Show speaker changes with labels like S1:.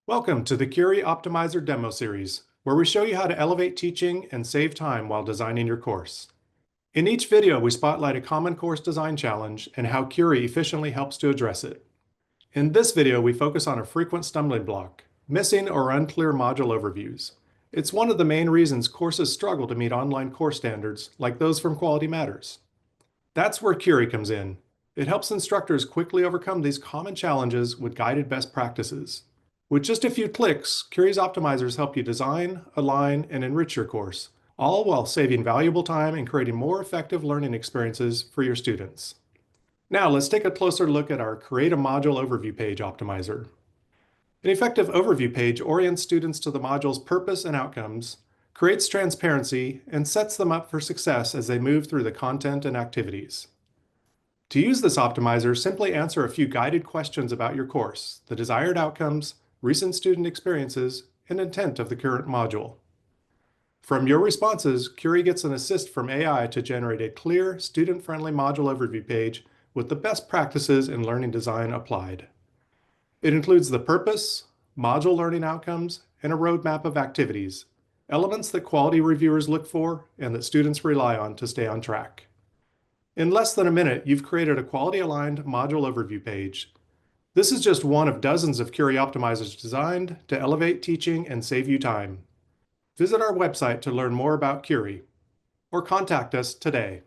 S1: Welcome to the Curie Optimizer demo series, where we show you how to elevate teaching and save time while designing your course. In each video, we spotlight a common course design challenge and how Curie efficiently helps to address it. In this video, we focus on a frequent stumbling block, missing or unclear module overviews. It's one of the main reasons courses struggle to meet online course standards, like those from Quality Matters. That's where Curie comes in. It helps instructors quickly overcome these common challenges with guided best practices. With just a few clicks, Curie's optimizers help you design, align, and enrich your course, all while saving valuable time and creating more effective learning experiences for your students. Now, let's take a closer look at our Create a Module Overview page optimizer. An effective overview page orients students to the module's purpose and outcomes, creates transparency, and sets them up for success as they move through the content and activities. To use this optimizer, simply answer a few guided questions about your course, the desired outcomes, recent student experiences, and intent of the current module. From your responses, Curie gets an assist from AI to generate a clear, student-friendly module overview page with the best practices in learning design applied. It includes the purpose, module learning outcomes, and a roadmap of activities, elements that quality reviewers look for and that students rely on to stay on track. In less than a minute, you've created a quality-aligned module overview page. This is just one of dozens of Curie optimizers designed to elevate teaching and save you time. Visit our website to learn more about Curie, or contact us today.